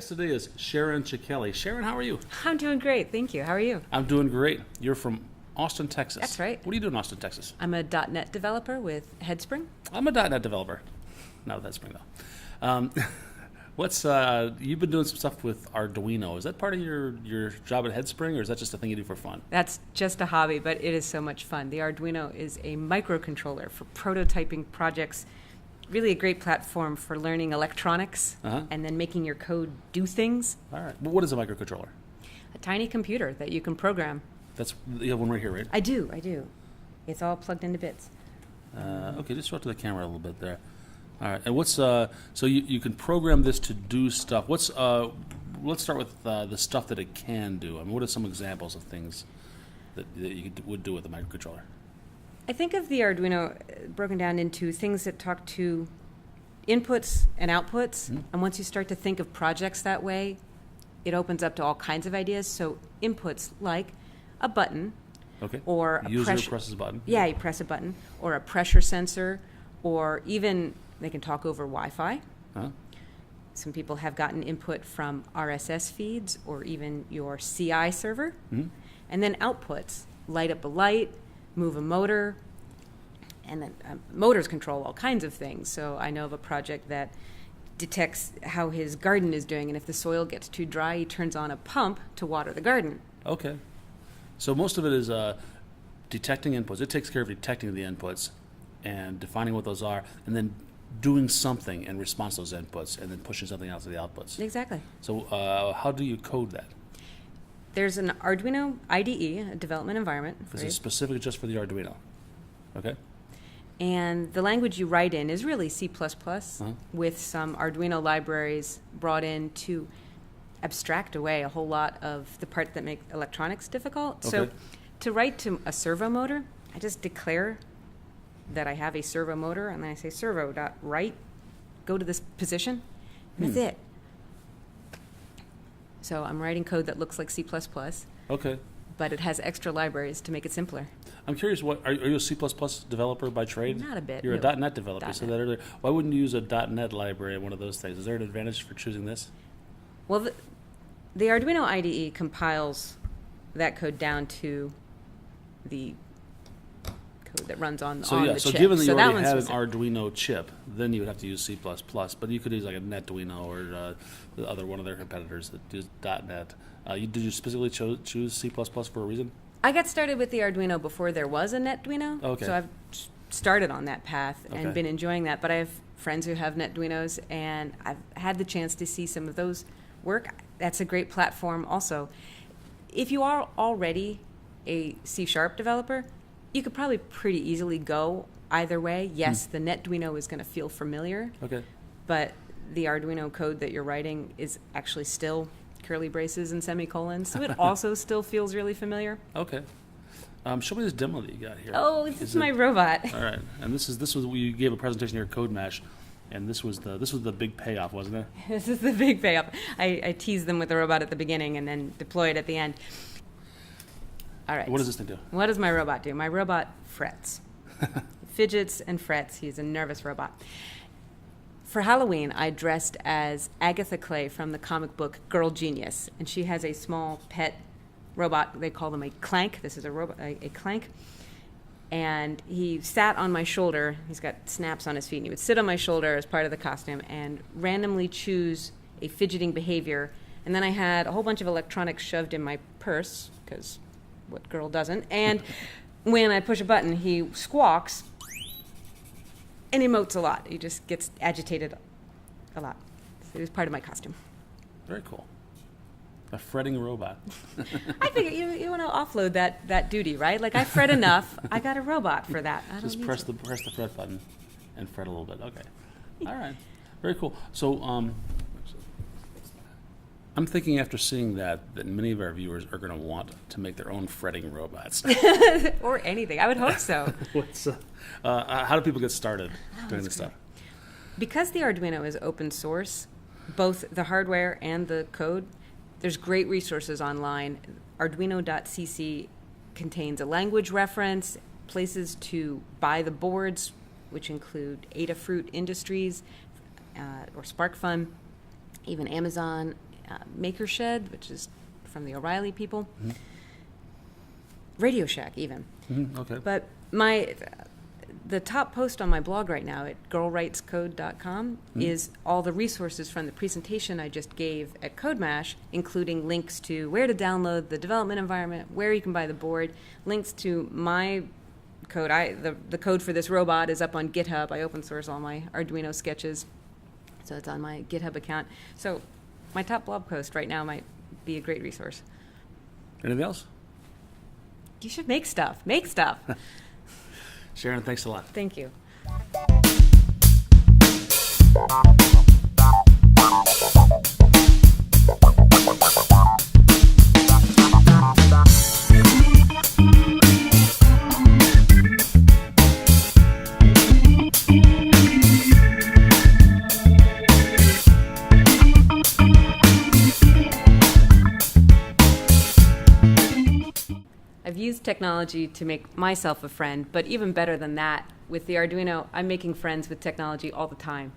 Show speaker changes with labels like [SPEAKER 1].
[SPEAKER 1] guest today is Sharon Cichelli. Sharon, how are you?
[SPEAKER 2] I'm doing great, thank you. How are you?
[SPEAKER 1] I'm doing great. You're from Austin, Texas.
[SPEAKER 2] That's right.
[SPEAKER 1] What do you do in Austin, Texas?
[SPEAKER 2] I'm a .NET developer with Headspring.
[SPEAKER 1] I'm a .NET developer. Not with Headspring, though. You've been doing some stuff with Arduino. Is that part of your job at Headspring, or is that just a thing you do for fun?
[SPEAKER 2] That's just a hobby, but it is so much fun. The Arduino is a microcontroller for prototyping projects. Really a great platform for learning electronics and then making your code do things.
[SPEAKER 1] All right. Well, what is a microcontroller?
[SPEAKER 2] A tiny computer that you can program.
[SPEAKER 1] You have one right here, right?
[SPEAKER 2] I do. It's all plugged into bits.
[SPEAKER 1] Okay, just show it to the camera a little bit there. All right. And what's so you can program this to do stuff. Let's start with the stuff that it can do. I mean, what are some examples of things that you would do with a microcontroller?
[SPEAKER 2] I think of the Arduino broken down into things that talk to inputs and outputs. Mm-hmm. And once you start to think of projects that way, it opens up to all kinds of ideas. So inputs like a button.
[SPEAKER 1] Okay.
[SPEAKER 2] Or
[SPEAKER 1] the user presses a button.
[SPEAKER 2] Yeah, you press a button. Or a pressure sensor. Or even they can talk over Wi-Fi.
[SPEAKER 1] Uh-huh.
[SPEAKER 2] Some people have gotten input from RSS feeds or even your CI server. Mm-hmm. And then outputs, light up a light, move a motor, and then motors control all kinds of things. So I know of a project that detects how his garden is doing, and if the soil gets too dry, he turns on a pump to water the garden.
[SPEAKER 1] Okay. So most of it is detecting inputs. It takes care of detecting the inputs and defining what those are, and then doing something in response to those inputs, and then pushing something out to the outputs.
[SPEAKER 2] Exactly.
[SPEAKER 1] So how do you code that?
[SPEAKER 2] There's an Arduino IDE, a development environment.
[SPEAKER 1] This is specific just for the Arduino. Okay.
[SPEAKER 2] And the language you write in is really C++ with some Arduino libraries brought in to abstract away a whole lot of the parts that make electronics difficult. Okay. So to write to a servo motor, I just declare that I have a servo motor, and then I say servo.write, go to this position, and that's it. So I'm writing code that looks like C++.
[SPEAKER 1] Okay.
[SPEAKER 2] But it has extra libraries to make it simpler.
[SPEAKER 1] I'm curious, are you a C++ developer by trade?
[SPEAKER 2] Not a bit.
[SPEAKER 1] You're
[SPEAKER 2] no.
[SPEAKER 1] a .NET developer. So that earlier. Why wouldn't you use a .NET library in one of those things? Is there an advantage for choosing this?
[SPEAKER 2] Well, the Arduino IDE compiles that code down to the code that runs on the chip.
[SPEAKER 1] So given that you already had an Arduino chip, then you would have to use C++. But you could use like a NetDuino or the other one of their competitors that use .NET. Did you specifically choose C++ for a reason?
[SPEAKER 2] I got started with the Arduino before there was a NetDuino.
[SPEAKER 1] Okay.
[SPEAKER 2] So I've started on that path and been enjoying that. But I have friends who have NetDuinos, and I've had the chance to see some of those work. That's a great platform also. If you are already a C# developer, you could probably pretty easily go either way. Yes, the NetDuino is going to feel familiar. Okay. But the Arduino code that you're writing is actually still curly braces and semicolons, so it also still feels really familiar.
[SPEAKER 1] Okay. Show me this demo that you got here.
[SPEAKER 2] Oh, this is my robot.
[SPEAKER 1] All right. And this was you gave a presentation here at Code Mash, and this was the big payoff, wasn't it?
[SPEAKER 2] This is the big payoff. I teased them with the robot at the beginning and then deploy it at the end. All right.
[SPEAKER 1] What does this thing do?
[SPEAKER 2] What does my robot do? My robot frets. Fidgets and frets. He's a nervous robot. For Halloween, I dressed as Agatha Clay from the comic book Girl Genius, and she has a small pet robot. They call them a clank. This is a robot, a clank. And he sat on my shoulder. He's got snaps on his feet, and he would sit on my shoulder as part of the costume and randomly choose a fidgeting behavior. And then I had a whole bunch of electronics shoved in my purse, because what girl doesn't? And when I push a button, he squawks and emotes a lot. He just gets agitated a lot. So it was part of my costume.
[SPEAKER 1] Very cool. A fretting robot.
[SPEAKER 2] I figure you want to offload that duty, right? Like, I fret enough. I got a robot for that.
[SPEAKER 1] Just press the fret button and fret a little bit. Okay. All right. Very cool. So I'm thinking after seeing that many of our viewers are going to want to make their own fretting robots.
[SPEAKER 2] Or anything. I would hope so.
[SPEAKER 1] How do people get started doing this stuff?
[SPEAKER 2] Because the Arduino is open source, both the hardware and the code, there's great resources online. Arduino.cc contains a language reference, places to buy the boards, which include Adafruit Industries or SparkFun, even Amazon, Maker Shed, which is from the O'Reilly people. Radio Shack, even.
[SPEAKER 1] Okay.
[SPEAKER 2] But the top post on my blog right now at girlwritescode.com is all the resources from the presentation I just gave at CodeMash, including links to where to download the development environment, where you can buy the board, links to my code. The code for this robot is up on GitHub. I open source all my Arduino sketches, so it's on my GitHub account. So my top blog post right now might be a great resource.
[SPEAKER 1] Anything else?
[SPEAKER 2] You should make stuff. Make stuff.
[SPEAKER 1] Sharon, thanks a lot.
[SPEAKER 2] Thank you. I've used technology to make myself a friend, but even better than that, with the Arduino, I'm making friends with technology all the time.